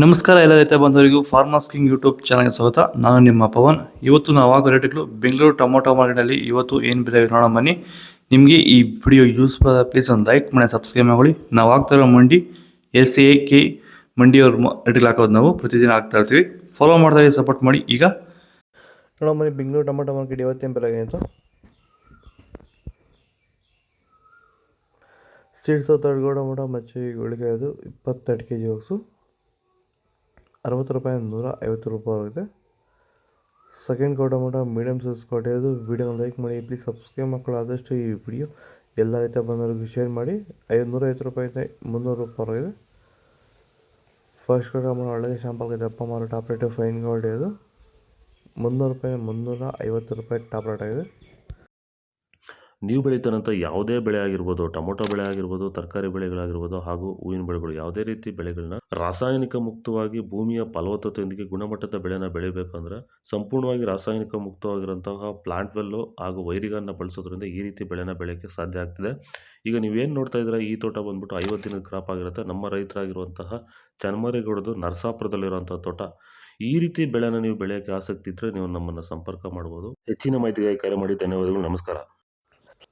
ನಮಸ್ಕಾರ ಎಲ್ಲ ರೈತ ಬಂಧುವರಿಗೂ ಫಾರ್ಮರ್ಸ್ ಕಿಂಗ್ ಯೂಟ್ಯೂಬ್ ಚಾನಲ್ಗೆ ಸ್ವಾಗತ. ನಾನು ನಿಮ್ಮ ಪವನ್. ಇವತ್ತು ನಾವು ಆಗೋ ರೇಟ್ಗಳು ಬೆಂಗಳೂರು ಟೊಮೊಟೊ ಮಾರ್ಕೆಟಲ್ಲಿ ಇವತ್ತು ಏನು ಬೆಲೆ ನೋಡೋಣ ಬನ್ನಿ. ನಿಮಗೆ ಈ ವಿಡಿಯೋ ಯೂಸ್ಫುಲ್ ಆದ ಪ್ಲೀಸ್ ಒಂದು ಲೈಕ್ ಮಾಡಿ ಸಬ್ಸ್ಕ್ರೈಬ್ ಮಾಡಿ. ನಾವು ಆಗ್ತಾ ಇರೋ ಮಂಡಿ SAK ಮಂಡಿಯವ್ರ ರೇಟ್ಗಳು ಹಾಕೋದು ನಾವು ಪ್ರತಿದಿನ ಆಗ್ತಾ ಇರ್ತೀವಿ. ಫಾಲೋ ಮಾಡ್ತಾ ಸಪೋರ್ಟ್ ಮಾಡಿ. ಈಗ ನೋಡೋಣ ಬನ್ನಿ ಬೆಂಗಳೂರು ಟೊಮೊಟೊ ಮಾರ್ಕೆಟ್ ಇವತ್ತೇನು ಬೆಲೆ ಆಗಿದೆ ಅಂತ. ಸೀಡ್ಸು ತರ್ಗೋ ಟೊಮೊಟೊ ಮಚ್ಚಿ ಗುಳಿಗೆ ಅದು 22 kg ಬಾಕ್ಸು 60 ರೂಪಾಯಿ 150 ರೂಪಾಯಿ ಆಗಿದೆ. ಸೆಕೆಂಡ್ ಟೊಮೊಟೊ ಮೀಡಿಯಮ್ ಸೈಜ್ ಕೊಟ್ಟಿರೋದು. ವಿಡಿಯೋ ಲೈಕ್ ಮಾಡಿ ಪ್ಲೀಸ್ ಸಬ್ಸ್ಕ್ರೈಬ್ ಮಾಡ್ಕೊಳ್ಳಿ. ಆದಷ್ಟು ಈ ವಿಡಿಯೋ ಎಲ್ಲ ರೈತ ಬಂದವರಿಗೂ ಶೇರ್ ಮಾಡಿ. 550 ರೂಪಾಯಿ 300 ರೂಪಾಯಿ ಆಗಿದೆ. ಫಸ್ಟ್ ಟೊಮೊಟೊ ಒಳ್ಳೆಯ ಶಾಂಪಲ್ಗೆ ದಪ್ಪ ಮಾರೋ ಟಾಪ್ ರೇಟು ಫೈನ್ ಕ್ವಾಲಿಟಿ ಅದು 300 ರೂಪಾಯಿ 350 ರೂಪಾಯಿ ಟಾಪ್ ರೇಟ್ ಆಗಿದೆ. ನೀವು ಬೆಳೀತಾರಂಥ ಯಾವುದೇ ಬೆಳೆ ಆಗಿರ್ಬೋದು, ಟೊಮೊಟೊ ಬೆಳೆ ಆಗಿರ್ಬೋದು, ತರಕಾರಿ ಬೆಳೆಗಳಾಗಿರ್ಬೋದು ಹಾಗೂ ಹೂವಿನ ಬೆಳೆಗಳು, ಯಾವುದೇ ರೀತಿ ಬೆಳೆಗಳನ್ನ ರಾಸಾಯನಿಕ ಮುಕ್ತವಾಗಿ ಭೂಮಿಯ ಫಲವತ್ತತೆಯೊಂದಿಗೆ ಗುಣಮಟ್ಟದ ಬೆಳೆನ ಬೆಳಿಬೇಕಂದ್ರೆ ಸಂಪೂರ್ಣವಾಗಿ ರಾಸಾಯನಿಕ ಮುಕ್ತವಾಗಿರುವಂತಹ ಪ್ಲಾಂಟ್ ವೆಲ್ಲು ಹಾಗೂ ವೈರಿಗನ್ನ ಬಳಸೋದ್ರಿಂದ ಈ ರೀತಿ ಬೆಳೆನ ಬೆಳೆಯೋಕ್ಕೆ ಸಾಧ್ಯ ಆಗ್ತಿದೆ. ಈಗ ನೀವೇನು ನೋಡ್ತಾ ಇದ್ದೀರಾ, ಈ ತೋಟ ಬಂದ್ಬಿಟ್ಟು 50 ದಿನದ ಕ್ರಾಪ್ ಆಗಿರುತ್ತೆ. ನಮ್ಮ ರೈತರಾಗಿರುವಂತಹ ಚನ್ಮರೇಗೌಡದು ನರಸಾಪುರದಲ್ಲಿರುವಂತಹ ತೋಟ. ಈ ರೀತಿ ಬೆಳೆನ ನೀವು ಬೆಳೆಯೋಕ್ಕೆ ಆಸಕ್ತಿ ಇದ್ದರೆ ನೀವು ನಮ್ಮನ್ನು ಸಂಪರ್ಕ ಮಾಡ್ಬೋದು. ಹೆಚ್ಚಿನ ಮಾಹಿತಿಗಾಗಿ ಕರೆ ಮಾಡಿ. ಧನ್ಯವಾದಗಳು. ನಮಸ್ಕಾರ.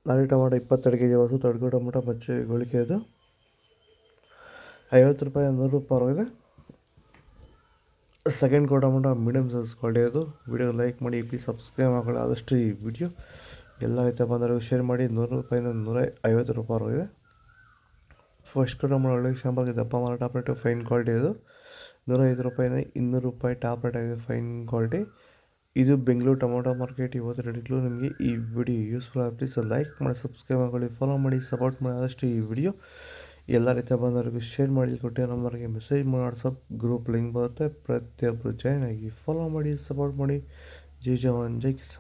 ನಾಟಿ ಟೊಮೊಟೊ 22 kg ಬಾಕ್ಸು ತಡ್ಕೋ ಟೊಮೊಟೊ ಮಚ್ಚಿ ಗುಳಿಗೆ ಅದು 50 ರೂಪಾಯಿ 100 ರೂಪಾಯಿ ಆಗಿದೆ. Second tomato medium size quality ಅದು. ವಿಡಿಯೋ ಲೈಕ್ ಮಾಡಿ ಪ್ಲೀಸ್ ಸಬ್ಸ್ಕ್ರೈಬ್ ಮಾಡ್ಕೊಳ್ಳಿ. ಆದಷ್ಟು ಈ ವಿಡಿಯೋ ಎಲ್ಲ ರೈತ ಬಂದವರಿಗೂ ಶೇರ್ ಮಾಡಿ. 100 ರೂಪಾಯಿ 150 ರೂಪಾಯಿ ಆಗಿದೆ. ಫಸ್ಟ್ ಟೊಮೊಟೊ ಒಳ್ಳೆ ಶಾಂಪಲ್ಗೆ ದಪ್ಪ ಮಾರೋ ಟಾಪ್ ರೇಟು ಫೈನ್ ಕ್ವಾಲಿಟಿ ಅದು 105 ರೂಪಾಯಿ 200 ರೂಪಾಯಿ ಟಾಪ್ ರೇಟ್ ಆಗಿದೆ ಫೈನ್ ಕ್ವಾಲಿಟಿ. ಇದು ಬೆಂಗಳೂರು ಟೊಮೊಟೊ ಮಾರ್ಕೆಟ್ ಇವತ್ತು ರೇಟ್ಗಳು. ನಿಮಗೆ ಈ ವಿಡಿಯೋ ಯೂಸ್ಫುಲ್ ಆಗಿ ಪ್ಲೀಸ್ ಲೈಕ್ ಮಾಡಿ ಸಬ್ಸ್ಕ್ರೈಬ್ ಮಾಡ್ಕೊಳ್ಳಿ, ಫಾಲೋ ಮಾಡಿ, ಸಪೋರ್ಟ್ ಮಾಡಿ. ಆದಷ್ಟು ಈ ವಿಡಿಯೋ ಎಲ್ಲ ರೀತಿಯ ಬಂದವರಿಗೂ ಶೇರ್ ಮಾಡಿ. ಕೊಟ್ಟಿರೋ ನಂಬರ್ಗೆ ಮೆಸೇಜ್ ಮಾಡಿ. ವಾಟ್ಸಪ್ ಗ್ರೂಪ್ ಲಿಂಕ್ ಬರುತ್ತೆ, ಪ್ರತಿಯೊಬ್ಬರು ಜಾಯ್ನ್ ಆಗಿ ಫಾಲೋ ಮಾಡಿ, ಸಪೋರ್ಟ್ ಮಾಡಿ. ಜೈ ಜವಾನ್ ಜೈ ಕಿಸಾನ್.